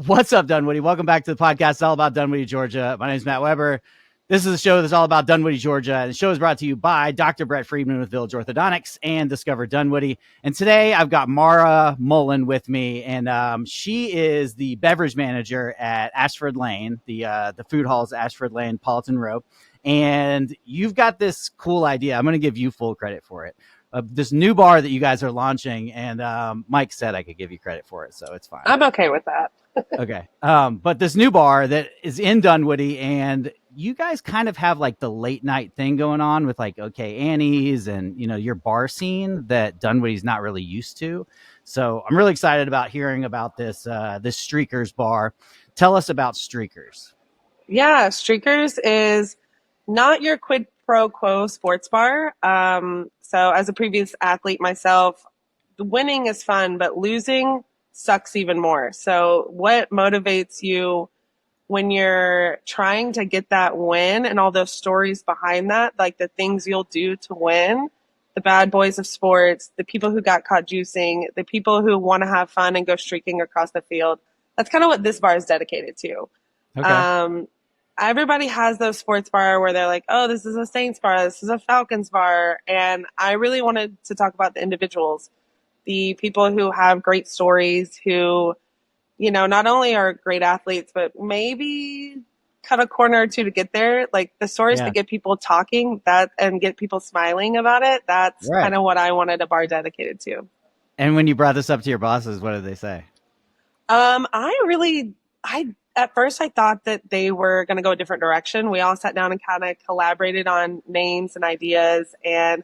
What's up, Dunwoody? Welcome back to the podcast. It's all about Dunwoody, Georgia. My name is Matt Weber. This is a show that's all about Dunwoody, Georgia. And the show is brought to you by Dr. Brett Friedman with Village Orthodontics and Discover Dunwoody. And today I've got Mara Mullen with me, and she is the beverage manager at Ashford Lane, the food halls, Ashford Lane, Politan Row. And you've got this cool idea. I'm going to give you full credit for it. This new bar that you guys are launching, and Mike said I could give you credit for it, so it's fine. I'm okay with that. Okay. But this new bar that is in Dunwoody, and you guys kind of have like the late night thing going on with like, okay, Annie's and, you know, your bar scene that Dunwoody's not really used to. So I'm really excited about hearing about this Streakers bar. Tell us about Streakers. Yeah, Streakers is not your quid pro quo sports bar. So as a previous athlete myself, winning is fun, but losing sucks even more. So what motivates you when you're trying to get that win and all those stories behind that, like the things you'll do to win, the bad boys of sports, the people who got caught juicing, the people who want to have fun and go streaking across the field. That's kind of what this bar is dedicated to. Okay. Everybody has those sports bar where they're like, oh, this is a Saints bar, this is a Falcons bar. And I really wanted to talk about the individuals, the people who have great stories, who, you know, not only are great athletes, but maybe cut a corner or two to get there. Like the stories that get people talking and get people smiling about it. That's kind of what I wanted a bar dedicated to. And when you brought this up to your bosses, what did they say? At first I thought that they were going to go a different direction. We all sat down and kind of collaborated on names and ideas. And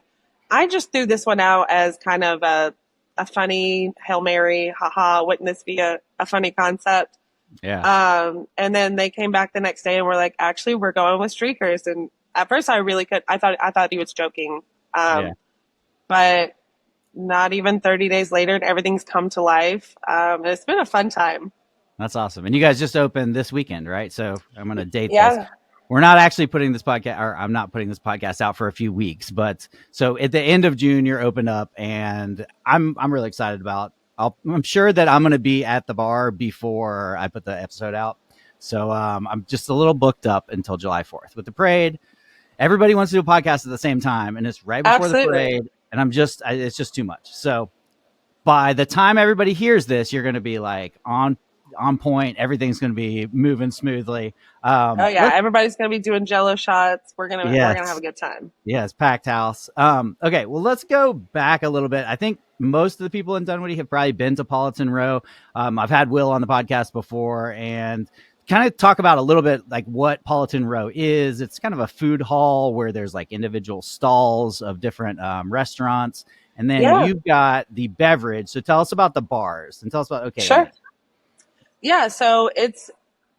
I just threw this one out as kind of a funny Hail Mary, haha, wouldn't this be a funny concept? Yeah. And then they came back the next day and were like, actually, we're going with Streakers. And at first I thought he was joking. But not even 30 days later and everything's come to life. It's been a fun time. That's awesome. And you guys just opened this weekend, right? So I'm going to date this. We're not actually putting this podcast, or I'm not putting this podcast out for a few weeks, but so at the end of June, you're open up, and I'm really excited about. I'm sure that I'm going to be at the bar before I put the episode out. So I'm just a little booked up until July 4th with the parade. Everybody wants to do a podcast at the same time, and it's right before the parade, and it's just too much. So by the time everybody hears this, you're going to be like on point. Everything's going to be moving smoothly. Everybody's going to be doing jello shots. We're going to have a good time. Yes, packed house. Okay, well, let's go back a little bit. I think most of the people in Dunwoody have probably been to Politan Row. I've had Will on the podcast before and kind of talk about a little bit like what Politan Row is. It's kind of a food hall where there's like individual stalls of different restaurants. And then you've got the beverage. So tell us about the bars and tell us about, Sure. Yeah, so it's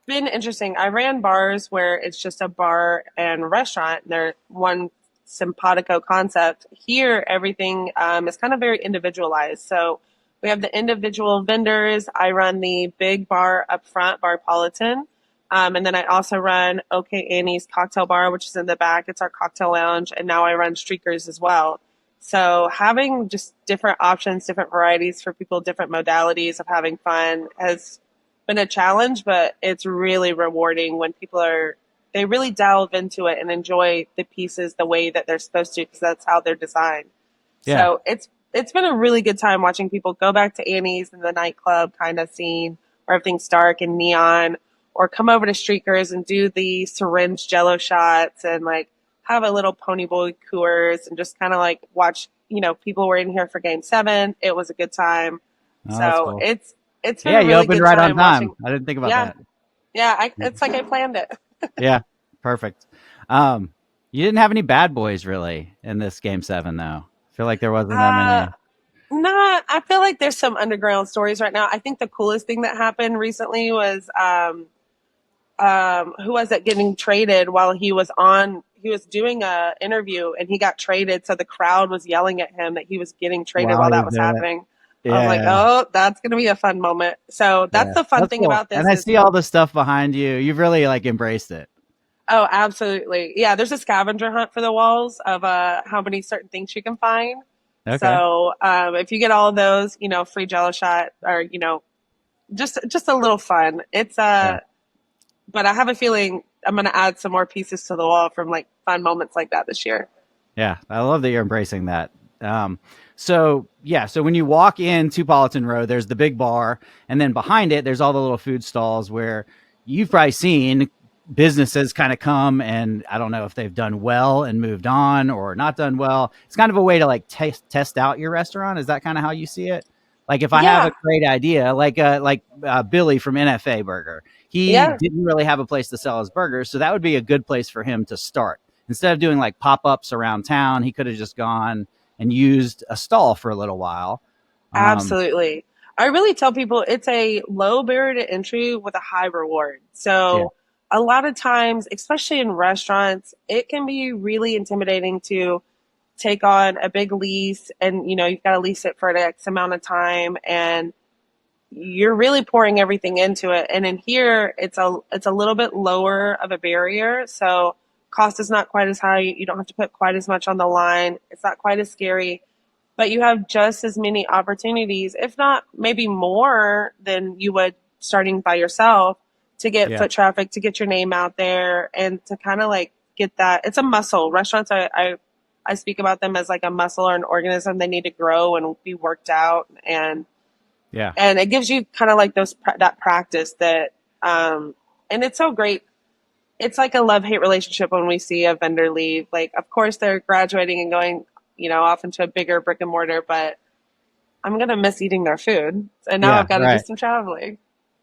been interesting. I ran bars where it's just a bar and restaurant. They're one simpatico concept. Here, everything is kind of very individualized. So we have the individual vendors. I run the big bar up front, Bar Politan. And then I also run OK Annie's cocktail bar, which is in the back. It's our cocktail lounge. And now I run Streakers as well. So having just different options, different varieties for people, different modalities of having fun has been a challenge, but it's really rewarding when people they really delve into it and enjoy the pieces the way that they're supposed to, because that's how they're designed. Yeah. So it's been a really good time watching people go back to Annie's and the nightclub kind of scene where everything's dark and neon, or come over to Streakers and do the syringe jello shots and like have a little ponyboy Coors and just kind of like watch, you know, people were in here for game 7. It was a good time. Oh, so cool. It's been a really you opened good right time on time. watching. I didn't think about that. Yeah, it's like I planned it. Yeah, perfect. You didn't have any bad boys really in this game 7, though. I feel like there wasn't that many. Nah, I feel like there's some underground stories right now. I think the coolest thing that happened recently was who was it getting traded while he was doing a interview and he got traded, so the crowd was yelling at him that he was getting traded while that was happening. Yeah. I'm like, oh, that's going to be a fun moment. So that's the fun thing about this. And I see all the stuff behind you. You've really like embraced it. Oh, absolutely. Yeah. There's a scavenger hunt for the walls of how many certain things you can find. Okay. So if you get all of those, you know, free jello shot or, you know, just a little fun. It's Yeah. but I have a feeling I'm gonna add some more pieces to the wall from like fun moments like that this year. Yeah, I love that you're embracing that. So yeah, so when you walk into Politan Row, there's the big bar, and then behind it, there's all the little food stalls where you've probably seen businesses kind of come, and I don't know if they've done well and moved on or not done well. It's kind of a way to like test out your restaurant. Is that kind of how you see it? Like if I have a Yeah, great idea, like Billy from NFA Burger, he yeah, didn't really have a place to sell his burgers, so that would be a good place for him to start. Instead of doing like pop-ups around town, he could have just gone and used a stall for a little while. Um, absolutely. I really tell people it's a low barrier to entry with a high reward. yeah, So a lot of times, especially in restaurants, it can be really intimidating to take on a big lease and you've got to lease it for an X amount of time and you're really pouring everything into it. And in here, it's a little bit lower of a barrier, so cost is not quite as high. You don't have to put quite as much on the line. It's not quite as scary, but you have just as many opportunities, if not maybe more than you would starting by yourself to get yeah, foot traffic, to get your name out there, and to kind of like get that. It's a muscle. Restaurants, I speak about them as like a muscle or an organism. They need to grow and be worked out, yeah, and it gives you kind of like that practice that and it's so great. It's like a love-hate relationship when we see a vendor leave. Like of course they're graduating and going off into a bigger brick and mortar, but I'm gonna miss eating their food, and now yeah, I've got to do right. some traveling.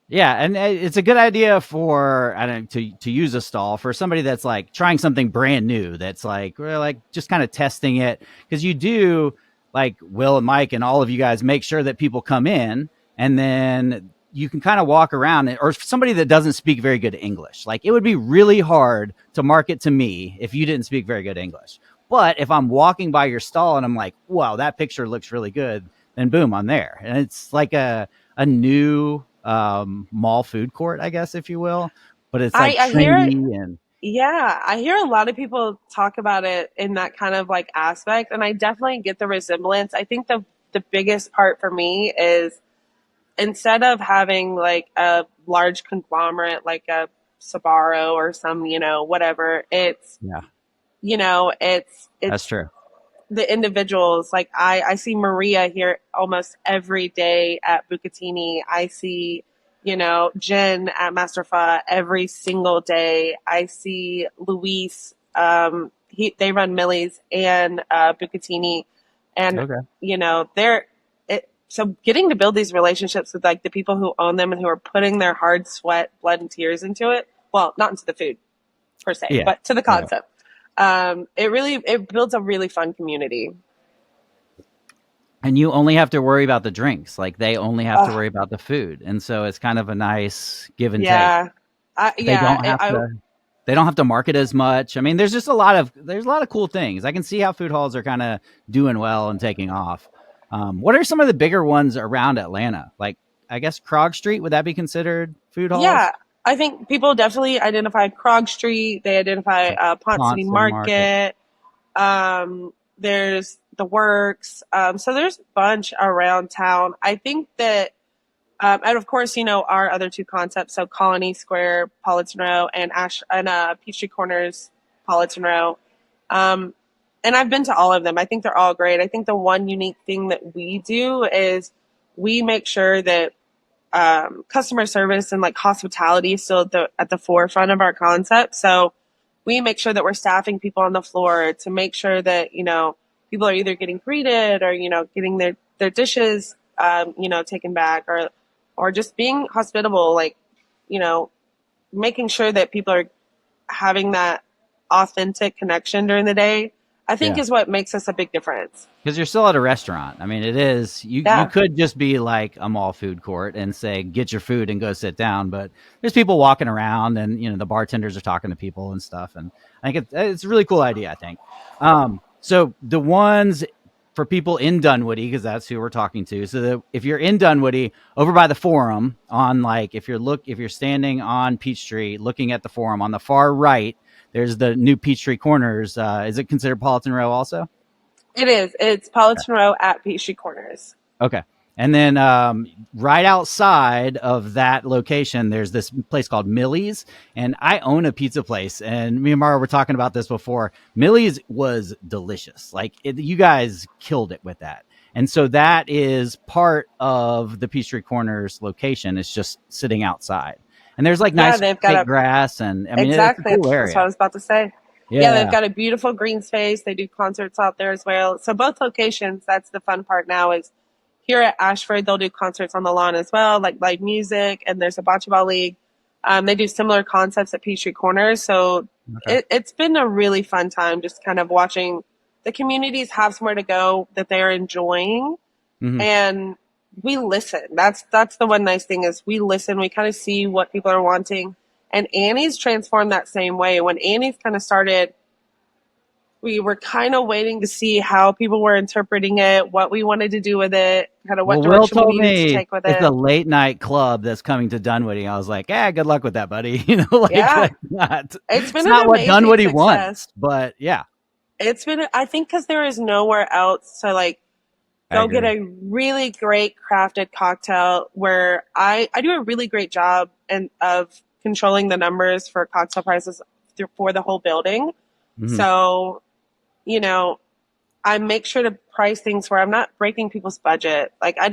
Yeah, and it's a good idea for I don't know, to use a stall for somebody that's like trying something brand new. That's like we're like just kind of testing it because you do like Will and Mike and all of you guys make sure that people come in and then you can kind of walk around or somebody that doesn't speak very good English. Like it would be really hard to market to me if you didn't speak very good English. But if I'm walking by your stall and I'm like, wow, that picture looks really good, then boom, I'm there. And it's like a new mall food court, I guess, if you will. But it's like I hear it. trendy and Yeah, I hear a lot of people talk about it in that kind of like aspect, and I definitely get the resemblance. I think the biggest part for me is instead of having like a large conglomerate like a Sabaro or some, whatever, it's, yeah, it's that's true. the individuals. Like I see Maria here almost every day at Bucatini. I see, Jen at Masterfa every single day. I see Luis. They run Millie's and Bucatini, and Okay. they're so getting to build these relationships with like the people who own them and who are putting their hard sweat, blood, and tears into it. Well, not into the food per se, Yeah. but to the Right. concept. It builds a really fun community. And you only have to worry about the drinks. Like they only have to Oh, worry about the food. And so it's kind of a nice give and take. yeah, They yeah. don't have to they don't have to market as much. I mean, there's a lot of cool things. I can see how food halls are kind of doing well and taking off. What are some of the bigger ones around Atlanta? Like I guess Krog Street, would that be considered food halls? Yeah. I think people definitely identify Krog Street. They identify Pont City Ponce City Market. Market. There's the Works. So there's a bunch around town. I think that and of course, our other two concepts, so Colony Square, Politan Row, and Peachtree Corners, Politan Row. Um, and I've been to all of them. I think they're all great. I think the one unique thing that we do is we make sure that customer service and like hospitality is still at the forefront of our concept. So we make sure that we're staffing people on the floor to make sure that people are either getting greeted or getting their dishes taken back or just being hospitable, like you know making sure that people are having that authentic connection during the day, I think Yeah. is what makes us a big difference. Because you're still at a restaurant. I mean, it is you Yeah. could just be like a mall food court and say get your food and go sit down, but there's people walking around and the bartenders are talking to people and stuff. And I think it's a really cool idea. I think. So the ones for people in Dunwoody, because that's who we're talking to. So if you're in Dunwoody, over by the Forum, on like if you're standing on Peachtree looking at the Forum on the far right, there's the new Peachtree Corners. Is it considered Politan Row also? It is. It's Politan Row at Peachtree Corners. Okay. And then right outside of that location, there's this place called Millie's. And I own a pizza place. And me and Mara were talking about this before. Millie's was delicious. Like, you guys killed it with that. And so that is part of the Peachtree Corners location. It's just sitting outside. And there's like nice they've got grass. And I mean, exactly. It's a cool area. That's what I was about to say. Yeah, they've got a beautiful green space. They do concerts out there as well. So both locations, that's the fun part now, is here at Ashford, they'll do concerts on the lawn as well, like live music, and there's a bocce ball league. They do similar concepts at Peachtree Corners. So it's been a really fun time just kind of watching the communities have somewhere to go that they're enjoying. Mm-hmm. And we listen. That's the one nice thing is we listen. We kind of see what people are wanting. And Annie's transformed that same way. When Annie's kind of started, we were kind of waiting to see how people were interpreting it, what we wanted to do with it, kind of what direction we needed to take with it. It's a late night club that's coming to Dunwoody. I was like, good luck with that, buddy. You know, like, it's not what Dunwoody wants, but yeah. It's been, I think, because there is nowhere else to like go get a really great crafted cocktail where I do a really great job of controlling the numbers for cocktail prices for the whole building. Mm-hmm. So, you know, I make sure to price things where I'm not breaking people's budget. Like I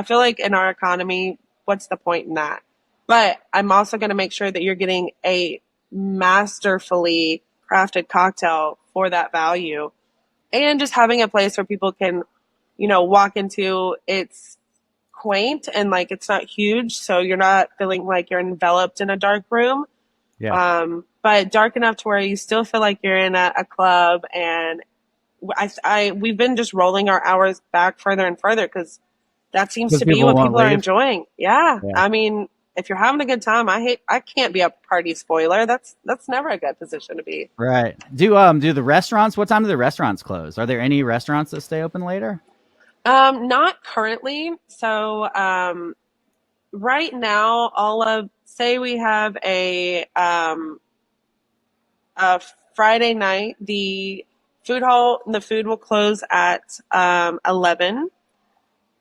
feel like in our economy, what's the point in that? But I'm also going to make sure that you're getting a masterfully crafted cocktail for that value, and just having a place where people can, you know, walk into. It's quaint and like it's not huge, so you're not feeling like you're enveloped in a dark room. Yeah. But dark enough to where you still feel like you're in a club. And we've been just rolling our hours back further and further because that seems to be what people are enjoying. Yeah. I mean, if you're having a good time, I can't be a party spoiler. That's never a good position to be. Right. Do the restaurants, what time do the restaurants close? Are there any restaurants that stay open later? Not currently. So, right now, say we have a Friday night, the food will close at 11,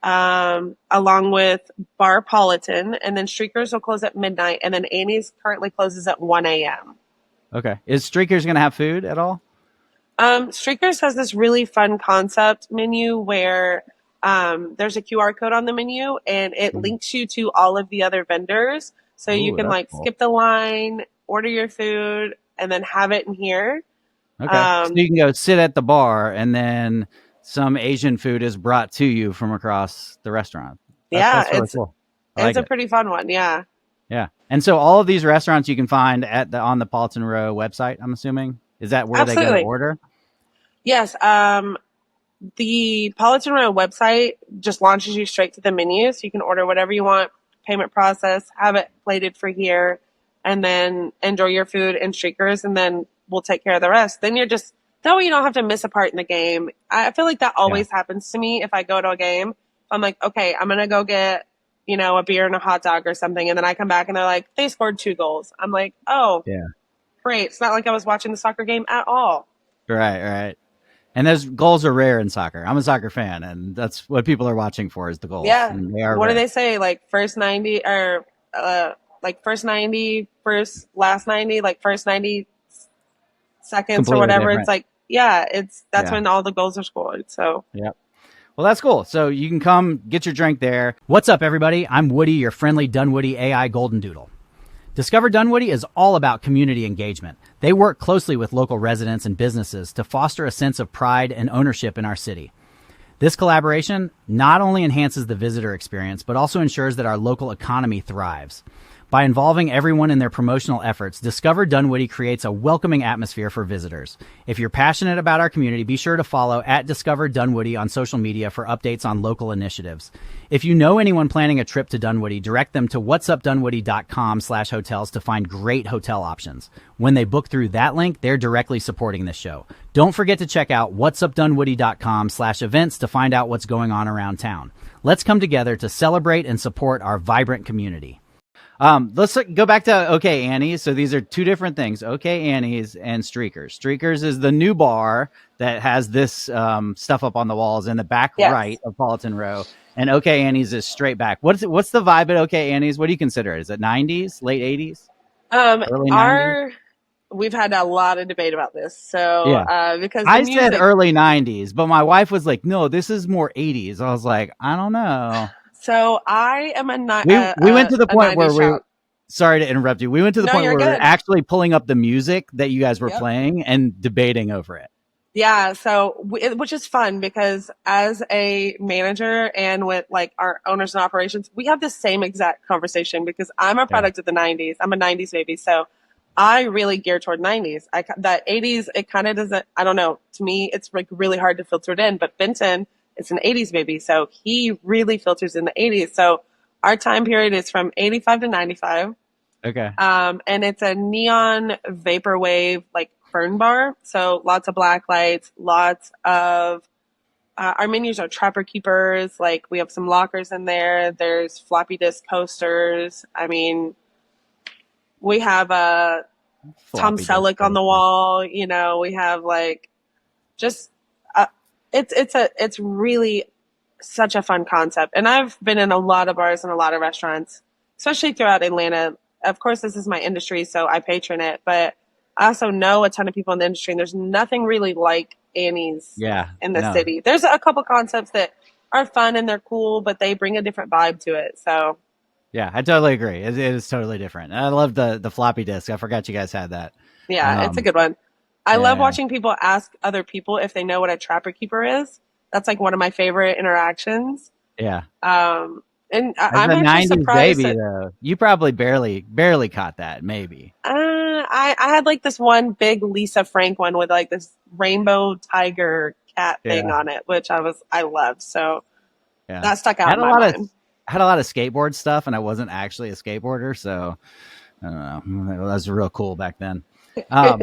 along with Bar Politan, and then Streakers will close at midnight, and then Annie's currently closes at 1 a.m. Okay. Is Streakers going to have food at all? Streakers has this really fun concept menu where there's a QR code on the menu, and it links you to all of the other vendors. So you can skip the line, order your food, and then have it in here. Okay. So you can go sit at the bar, and then some Asian food is brought to you from across the restaurant. That's really cool. It's a pretty fun one. Yeah. Yeah. And so all of these restaurants you can find on the Politan Row website, I'm assuming. Is that where they go to order? Yes. The Politan Row website just launches you straight to the menu, so you can order whatever you want, payment process, have it plated for here, and then enjoy your food and Streakers, and then we'll take care of the rest. Then that way you don't have to miss a part in the game. I feel like that always happens to me if I go to a game. I'm like, okay, I'm going to go get, you know, a beer and a hot dog or something, and then I come back and they're like, they scored 2 goals. I'm like, oh, great. It's not like I was watching the soccer game at all. Right. And those goals are rare in soccer. I'm a soccer fan, and that's what people are watching for is the goals. Yeah. And they are what rare. Do they say? Like first 90 or first 90, last 90, like first 90 seconds completely or whatever. Different. It's like, that's when all the goals are scored. So, Well, that's cool. So you can come get your drink there. What's up, everybody? I'm Woody, your friendly Dunwoody AI Golden Doodle. Discover Dunwoody is all about community engagement. They work closely with local residents and businesses to foster a sense of pride and ownership in our city. This collaboration not only enhances the visitor experience, but also ensures that our local economy thrives. By involving everyone in their promotional efforts, Discover Dunwoody creates a welcoming atmosphere for visitors. If you're passionate about our community, be sure to follow @Discover Dunwoody on social media for updates on local initiatives. If you know anyone planning a trip to Dunwoody, direct them to whatsupdunwoody.com/hotels to find great hotel options. When they book through that link, they're directly supporting this show. Don't forget to check out whatsupdunwoody.com/events to find out what's going on around town. Let's come together to celebrate and support our vibrant community. Let's go back to Okay Annie. So these are two different things: Okay Annie's and Streakers. Streakers is the new bar that has this stuff up on the walls in the back right Yes. of Politan Row, and Okay Annie's is straight back. What's the vibe at Okay Annie's? What do you consider it? Is it 90s, late 80s, early 90s? Our we've had a lot of debate about this. So Yeah, because the I said music, early 90s, but my wife was like, "No, this is more 80s." I was like, "I don't know." so I am We went to the a point where 90s we, child. sorry to interrupt you. We went to the No, point you're where we were good. actually pulling up the music that you guys were Yep. playing and debating over it. Yeah, so which is fun because as a manager and with like our owners and operations, we have the same exact conversation because I'm a Yeah. product of the 90s. I'm a 90s baby. So I really gear toward 90s. That 80s, it kind of doesn't, I don't know. To me, it's like really hard to filter it in, but Benton is an 80s baby. So he really filters in the 80s. So our time period is from 85 to 95. Okay. And it's a neon vaporwave like burn bar. So lots of black lights, lots of our menus are trapper keepers. Like we have some lockers in there. There's floppy disk posters. I mean, we have a Tom Floppy disk Selleck on the posters. wall. You know, we have like just uh, it's really such a fun concept. And I've been in a lot of bars and a lot of restaurants, especially throughout Atlanta. Of course, this is my industry, so I patron it, but I also know a ton of people in the industry, and there's nothing really like Annie's Yeah. in the No. city. There's a couple concepts that are fun and they're cool, but they bring a different vibe to it. So, Yeah, I totally agree. It is totally different. I love the floppy disk. I forgot you guys had that. yeah, it's a Um, good one. I love yeah, watching people ask other people if they know what a trapper keeper is. That's like one of my favorite interactions. yeah. Um, and As I'm a actually '90s surprised baby, that though, you probably barely caught that. Maybe. I had like this one big Lisa Frank one with like this rainbow tiger cat thing Yeah, on it, which I loved. So yeah. that stuck I out had in a my lot of mind. had a lot of skateboard stuff, and I wasn't actually a skateboarder, so I don't know. That was real cool back then. Um,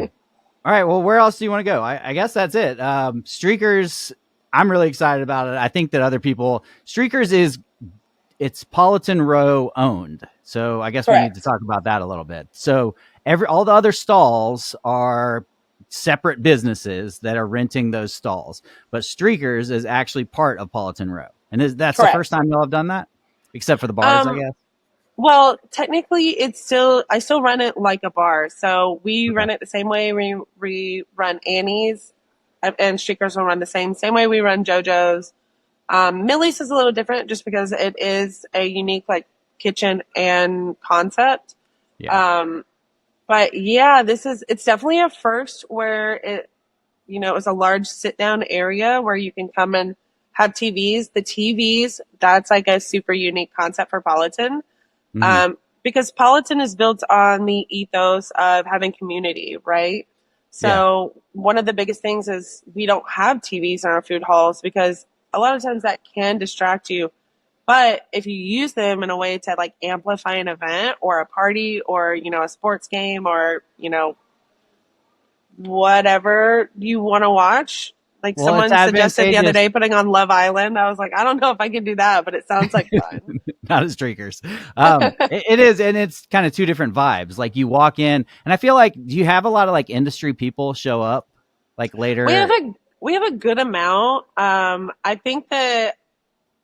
all right. Well, where else do you want to go? I guess that's it. Streakers. I'm really excited about it. I think that other people. Streakers is it's Politan Row owned. So I guess we need to Correct. talk about that a little bit. So all the other stalls are separate businesses that are renting those stalls, but Streakers is actually part of Politan Row, and that's the first Correct. time y'all have done that, except for the bars, I Um, guess. well, technically, I still run it like a bar. So we Okay. run it the same way we run Annie's, and Streakers will run the same way we run JoJo's. Millie's is a little different just because it is a unique like kitchen and concept. Yeah. Um, But yeah, it's definitely a first where it was a large sit down area where you can come and have TVs. The TVs, that's like a super unique concept for Politan. Hmm. Because Politan is built on the ethos of having community, right? Yeah. So one of the biggest things is we don't have TVs in our food halls because a lot of times that can distract you, but if you use them in a way to like amplify an event or a party or, a sports game or, whatever you want to watch, like Well, it's someone suggested the other advantageous. day putting on Love Island. I was like, I don't know if I can do that, but it sounds like fun. Not as streakers. It is, and it's kind of two different vibes. Like you walk in, and I feel like, do you have a lot of like industry people show up like we have later? a we have a good amount. I think that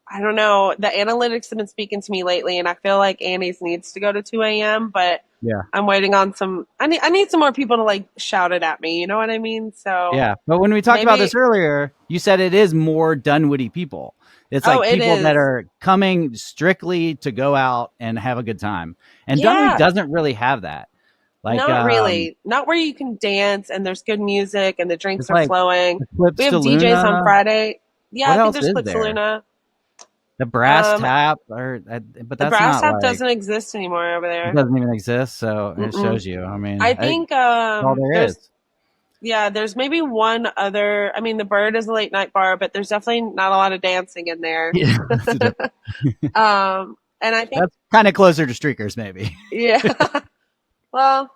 I don't know. The analytics have been speaking to me lately, and I feel like Annie's needs to go to 2 a.m. But Yeah. I'm waiting on some. I need some more people to like shout it at me. You know what I mean? So Yeah. But when we talked about maybe. this earlier, you said it is more Dunwoody people. It's Oh, like it people that is. are coming strictly to go out and have a good time. And Dunwoody Yeah. doesn't really have that. Like, Not really. Not where you can dance and there's good music and the drinks it's are like flowing. the Clips We to have DJs on Luna. Friday. Yeah, What I think else there's is Clips to there? Luna. The Brass Um, Tap, but the that's Brass not Tap like, doesn't exist anymore over it there. doesn't even exist. So it Mm-mm. shows you. I mean, I that's think all there is. there's maybe one other. I mean, the Bird is a late night bar, but there's definitely not a lot of dancing in there. Yeah. And I think That's kind of closer to streakers, maybe. yeah. Well,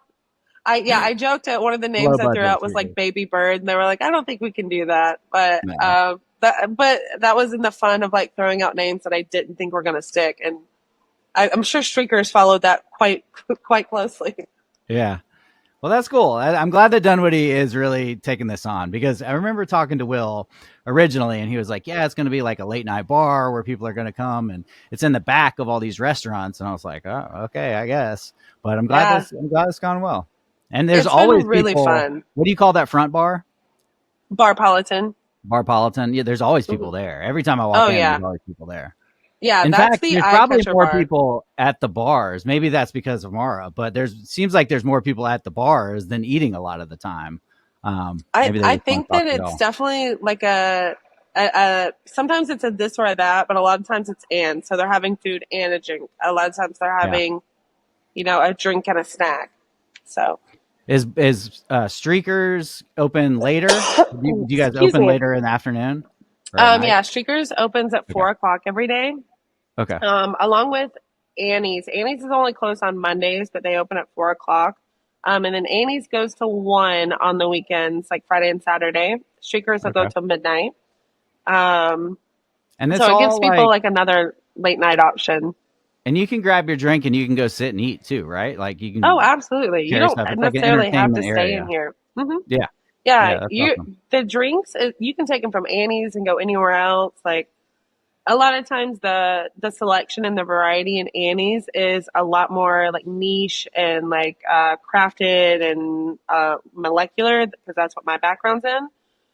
I joked at one of the Low names I threw budget out was like streakers. Baby Bird, and they were like, I don't think we can do that. But No. that was in the fun of like throwing out names that I didn't think were gonna stick, and I'm sure Streakers followed that quite closely. Yeah. Well, that's cool. I'm glad that Dunwoody is really taking this on, because I remember talking to Will originally, and he was like, yeah, it's going to be like a late night bar where people are going to come, and it's in the back of all these restaurants. And I was like, oh, okay, I guess. But I'm glad Yeah, it's gone well. And there's it's been always really people. fun. What do you call that front bar? Bar Politan. Bar Politan. Yeah, there's always people Mhm. there. Every time I walk Oh in, there's yeah, always people there. yeah. In That's fact, the there's eye probably catcher more bar. people at the bars. Maybe that's because of Mara, but seems like there's more people at the bars than eating a lot of the time. I Maybe they I just want think to talk that to it's y'all. definitely like a sometimes it's a this or a that, but a lot of times it's and. So they're having food and a drink. A lot of times they're Yeah. having, a drink and a snack. So Is Streakers open later? Do you guys excuse open me. later in the afternoon or at night? Yeah, Streakers opens at Okay. 4 o'clock every day. Okay. Along with Annie's. Annie's is only closed on Mondays, but they open at 4 o'clock. And then Annie's goes to 1 on the weekends, like Friday and Saturday. Streakers will go Okay. till midnight. Um, And it's so it gives all people like, like another late night option. and you can grab your drink and you can go sit and eat too, right? Like you Oh, can absolutely. You carry don't stuff. It's like an necessarily have to entertainment stay in area. here. Hmm. Yeah. Yeah, Yeah. That's you awesome. the drinks you can take them from Annie's and go anywhere else. Like a lot of times the selection and the variety in Annie's is a lot more like niche and like crafted and molecular because that's what my background's in.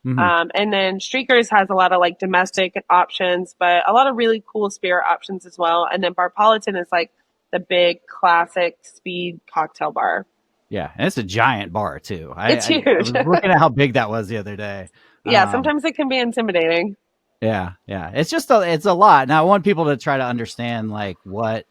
Hmm. And then Streakers has a lot of like domestic options, but a lot of really cool spirit options as well. And then Barpolitan is like the big classic speed cocktail bar. Yeah, and it's a giant bar too. It's I huge. was looking at how big that was the other day. Yeah, Um, sometimes it can be intimidating. yeah, yeah. It's a lot. Now I want people to try to understand like what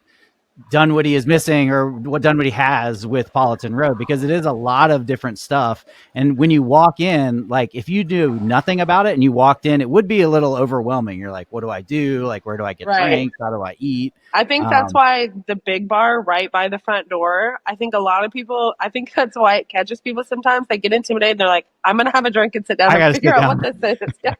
Dunwoody is missing or what Dunwoody has with Politan Row, because it is a lot of different stuff. And when you walk in, like if you do nothing about it and you walked in, it would be a little overwhelming. You're like, what do I do? Like, where do I get Right. drinks? How do I eat? I think that's Um, why the big bar right by the front door, I think a lot of people, I think that's why it catches people sometimes. They get intimidated. They're like, I'm going to have a drink and sit down I and got to figure sit out what down. this is. Yeah.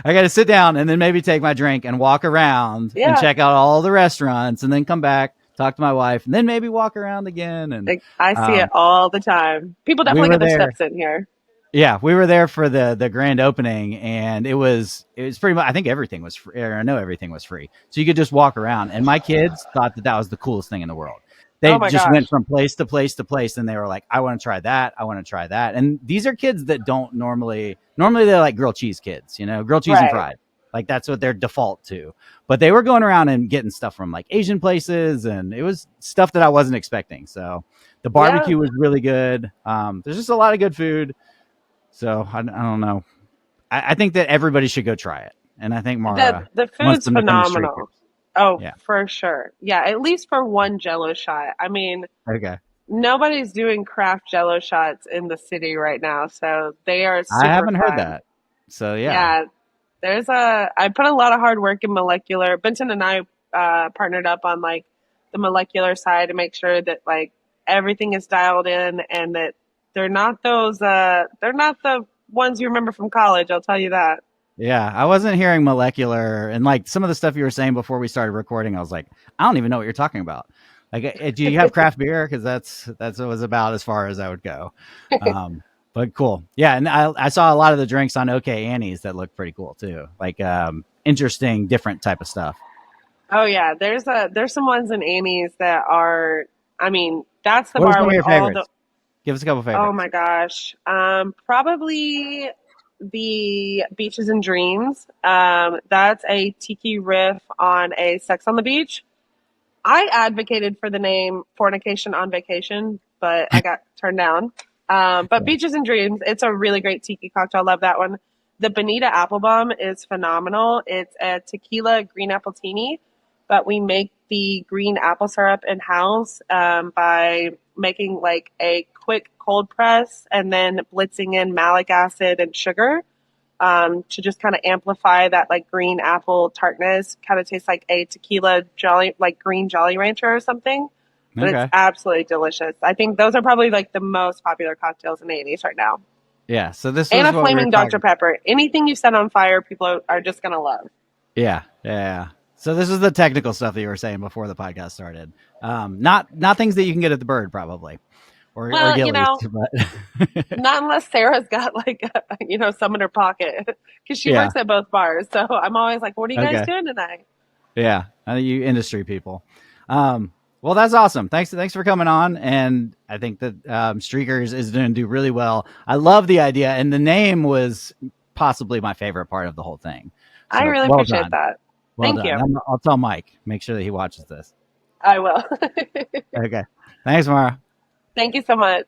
I got to sit down and then maybe take my drink and walk around and Yeah. check out all the restaurants and then come back, talk to my wife, and then maybe walk around again. And Like, I see it um, all the time. People we definitely were get their there. steps in here. Yeah, we were there for the grand opening, and it was pretty much. I think everything was free. Or I know everything was free, so you could just walk around. And my kids thought that was the coolest thing in the world. They Oh my just went gosh. from place to place to place, and they were like, "I want to try that. I want to try that." And these are kids that don't normally they're like grilled cheese kids, grilled cheese and Right. fried. Like that's what they're default to. But they were going around and getting stuff from like Asian places, and it was stuff that I wasn't expecting. So the Yeah. barbecue was really good. There's just a lot of good food. So I don't know. I think that everybody should go try it, and I think The Mara the wants food's them to come to Streakers. phenomenal. Oh, Yeah. for sure. Yeah, at least for one jello shot. I mean, Okay. nobody's doing craft jello shots in the city right now, so they are I super haven't heard fun. that. So yeah. Yeah, I put a lot of hard work in molecular. Benton and I partnered up on like the molecular side to make sure that like everything is dialed in and that they're not the ones you remember from college, I'll tell you that. Yeah. I wasn't hearing molecular, and like some of the stuff you were saying before we started recording, I was like, I don't even know what you're talking about. Like, do you have craft beer? Because that's what it was about as far as I would go. But cool. Yeah, and I saw a lot of the drinks on OK Annie's that looked pretty cool too. Like interesting, different type of stuff. Oh yeah, there's some ones in Annie's that are I mean, that's the What are bar some of with your all the favorites? Give us a couple oh favorites. my gosh. Probably the Beaches and Dreams. That's a tiki riff on a Sex on the Beach. I advocated for the name Fornication on Vacation, but I got turned down. But Yeah. Beaches and Dreams, it's a really great tiki cocktail. I love that one. The Bonita Applebum is phenomenal. It's a tequila green apple teeny, but we make the green apple syrup in house by making like a quick cold press and then blitzing in malic acid and sugar to just kind of amplify that like green apple tartness. Kind of tastes like a tequila jolly, like green Jolly Rancher or something. But it's Okay. absolutely delicious. I think those are probably like the most popular cocktails in the 80s right now. Yeah. So this And was a what we were flaming Dr. talking. Pepper. Anything you set on fire, people are just going to love. Yeah. Yeah. So this is the technical stuff that you were saying before the podcast started. Not things that you can get at the Bird, probably, or Well, Gillies, but not unless Sarah's got some in her pocket because she yeah. works at both bars. So I'm always like, what are you guys Okay. doing tonight? Yeah. You industry people. Well, that's awesome. Thanks for coming on. And I think that Streakers is going to do really well. I love the idea, and the name was possibly my favorite part of the whole thing. I So really well appreciate done. that. Well Thank done. you. I'll tell Mike. Make sure that he watches this. I will. Okay. Thanks, Mara. Thank you so much.